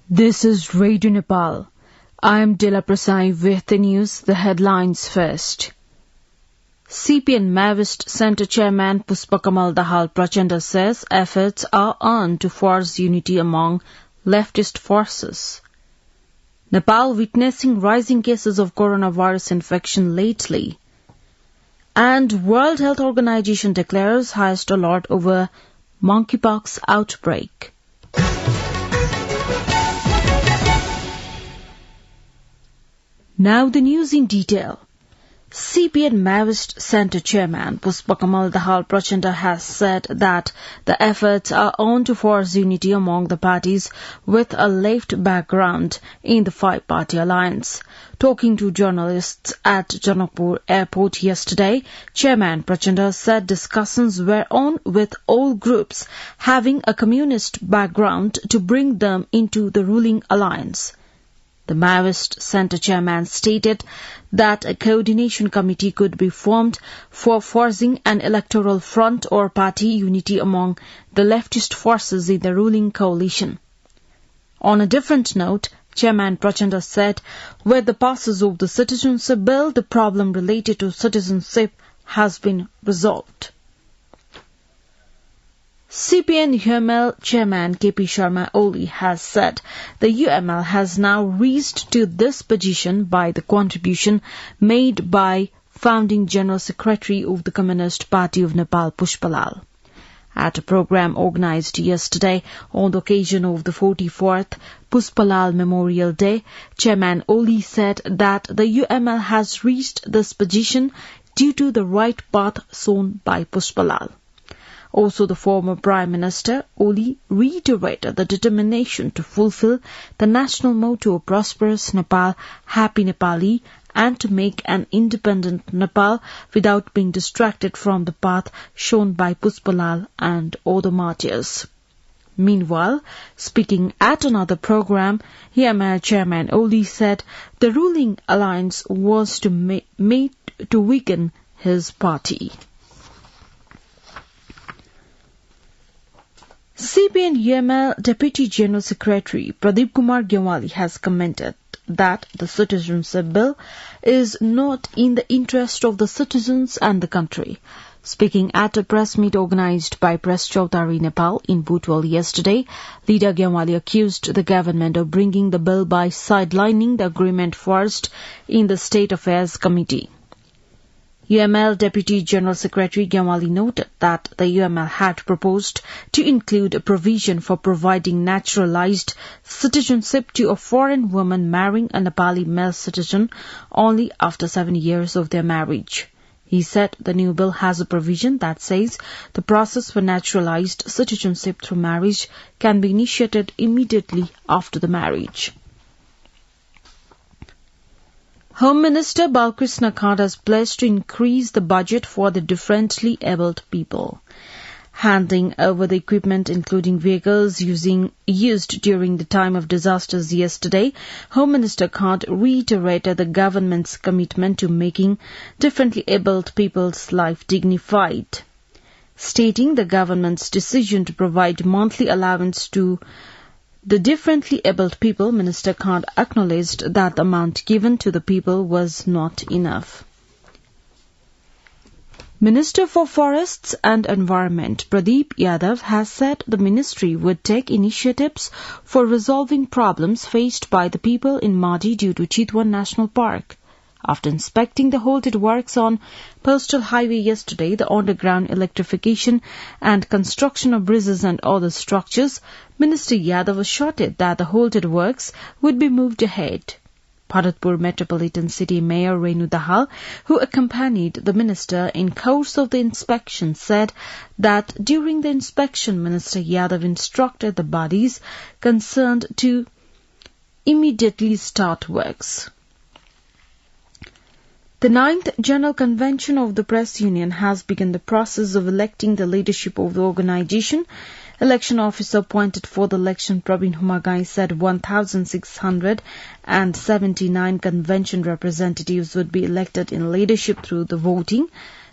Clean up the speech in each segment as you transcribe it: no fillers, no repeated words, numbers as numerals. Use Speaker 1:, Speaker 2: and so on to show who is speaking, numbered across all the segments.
Speaker 1: This is Radio Nepal. I am Dila Prasai with the news, the headlines first. CPN Maoist Centre Chairman Pushpakamal Dahal Prachanda says efforts are on to force unity among leftist forces. Nepal witnessing rising cases of coronavirus infection lately. And World Health Organization declares highest alert over monkeypox outbreak. Now the news in detail. CPN Maoist Centre Chairman Pushpakamal Dahal Prachanda has said that the efforts are on to force unity among the parties with a left background in the five-party alliance. Talking to journalists at Janakpur Airport yesterday, Chairman Prachanda said discussions were on with all groups having a communist background to bring them into the ruling alliance. The Maoist Centre Chairman stated that a coordination committee could be formed for forcing an electoral front or party unity among the leftist forces in the ruling coalition. On a different note, Chairman Prachanda said with the passage of the citizenship bill, the problem related to citizenship has been resolved. CPN UML Chairman KP Sharma Oli has said the UML has now reached to this position by the contribution made by founding General Secretary of the Communist Party of Nepal, Pushpalal. At a program organized yesterday on the occasion of the 44th Pushpalal Memorial Day, Chairman Oli said that the UML has reached this position due to the right path shown by Pushpalal. Also, the former Prime Minister, Oli, reiterated the determination to fulfill the national motto of Prosperous Nepal, Happy Nepali, and to make an independent Nepal without being distracted from the path shown by Pushpalal and other martyrs. Meanwhile, speaking at another program, UML Chairman Oli said the ruling alliance was made to weaken his party. CPN UML Deputy General Secretary Pradeep Kumar Gyawali has commented that the citizenship bill is not in the interest of the citizens and the country. Speaking at a press meet organized by Press Chautari Nepal in Butwal yesterday, Leader Gyawali accused the government of bringing the bill by sidelining the agreement forced in the State Affairs Committee. UML Deputy General Secretary Gyawali noted that the UML had proposed to include a provision for providing naturalized citizenship to a foreign woman marrying a Nepali male citizen only after 7 years of their marriage. He said the new bill has a provision that says the process for naturalized citizenship through marriage can be initiated immediately after the marriage. Home Minister Balkrishna Khad has pledged to increase the budget for the differently abled people. Handing over the equipment including vehicles used during the time of disasters yesterday, Home Minister Khad reiterated the government's commitment to making differently abled people's life dignified. Stating the government's decision to provide monthly allowance to the differently abled people, Minister Khad acknowledged that the amount given to the people was not enough. Minister for Forests and Environment Pradeep Yadav has said the ministry would take initiatives for resolving problems faced by the people in Madi due to Chitwan National Park. After inspecting the halted works on Postal Highway yesterday, the underground electrification and construction of bridges and other structures, Minister Yadav assured that the halted works would be moved ahead. Bharatpur Metropolitan City Mayor Renu Dahal, who accompanied the minister in course of the inspection, said that during the inspection, Minister Yadav instructed the bodies concerned to immediately start works. The 9th General Convention of the Press Union has begun the process of electing the leadership of the organization. Election officer appointed for the election, Praveen Humagai, said 1,679 convention representatives would be elected in leadership through the voting.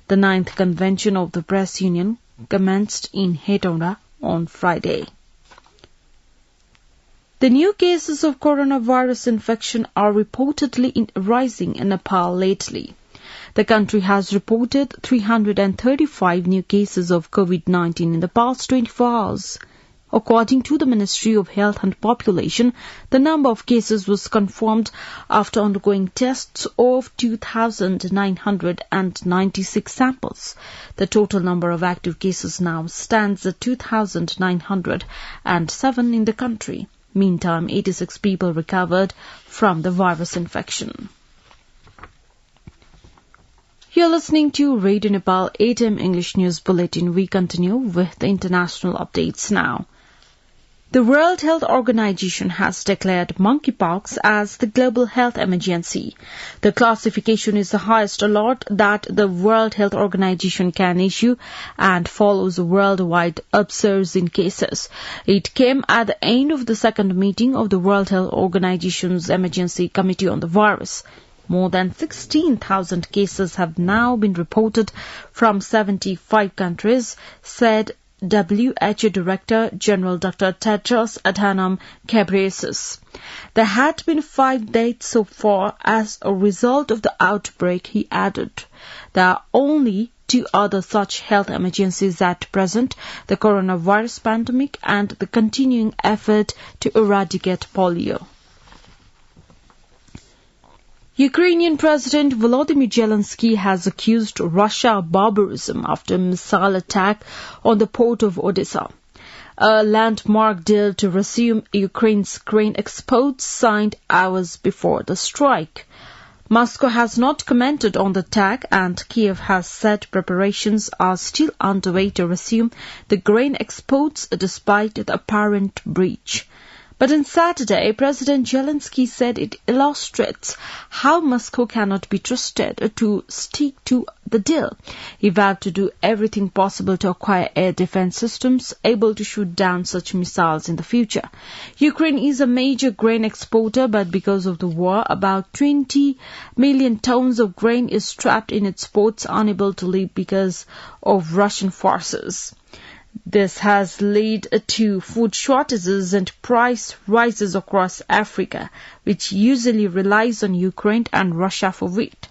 Speaker 1: The 9th Convention of the Press Union commenced in Hetauda on Friday. The new cases of coronavirus infection are reportedly rising in Nepal lately. The country has reported 335 new cases of COVID-19 in the past 24 hours. According to the Ministry of Health and Population, the number of cases was confirmed after undergoing tests of 2,996 samples. The total number of active cases now stands at 2,907 in the country. Meantime, 86 people recovered from the virus infection. You're listening to Radio Nepal 8 AM English News Bulletin. We continue with the international updates now. The World Health Organization has declared monkeypox as the global health emergency. The classification is the highest alert that the World Health Organization can issue and follows a worldwide upsurge in cases. It came at the end of the second meeting of the World Health Organization's Emergency Committee on the Virus. More than 16,000 cases have now been reported from 75 countries, said WHO Director General Dr. Tedros Adhanom Ghebreyesus. There had been 5 deaths so far as a result of the outbreak, he added. There are only 2 other such health emergencies at present, the coronavirus pandemic and the continuing effort to eradicate polio. Ukrainian President Volodymyr Zelensky has accused Russia of barbarism after a missile attack on the port of Odessa. A landmark deal to resume Ukraine's grain exports signed hours before the strike. Moscow has not commented on the attack, and Kiev has said preparations are still underway to resume the grain exports despite the apparent breach. But on Saturday, President Zelensky said it illustrates how Moscow cannot be trusted to stick to the deal. He vowed to do everything possible to acquire air defense systems able to shoot down such missiles in the future. Ukraine is a major grain exporter, but because of the war, about 20 million tons of grain is trapped in its ports, unable to leave because of Russian forces. This has led to food shortages and price rises across Africa, which usually relies on Ukraine and Russia for wheat.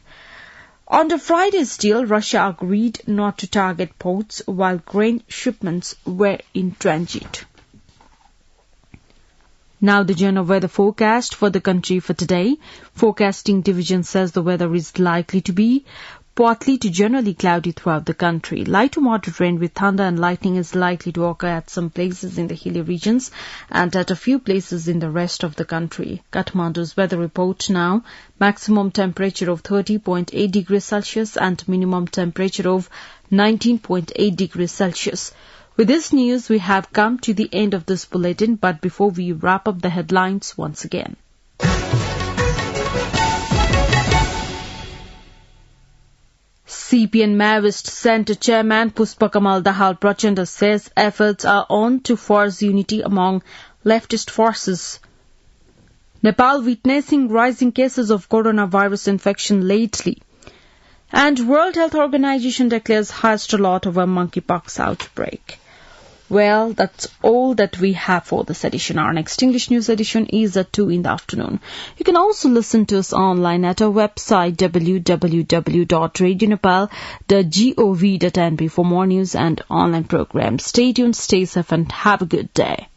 Speaker 1: Under Friday's deal, Russia agreed not to target ports while grain shipments were in transit. Now the general weather forecast for the country for today. Forecasting division says the weather is likely to be partly to generally cloudy throughout the country. Light to moderate rain with thunder and lightning is likely to occur at some places in the hilly regions and at a few places in the rest of the country. Kathmandu's weather report now. Maximum temperature of 30.8 degrees Celsius and minimum temperature of 19.8 degrees Celsius. With this news, we have come to the end of this bulletin, but before we wrap up the headlines once again. CPN Maoist Centre Chairman Pushpakamal Dahal Prachanda says efforts are on to force unity among leftist forces. Nepal witnessing rising cases of coronavirus infection lately. And World Health Organization declares highest alert over monkeypox outbreak. Well, that's all that we have for this edition. Our next English news edition is at 2 in the afternoon. You can also listen to us online at our website www.radionepal.gov.np for more news and online programs. Stay tuned, stay safe and have a good day.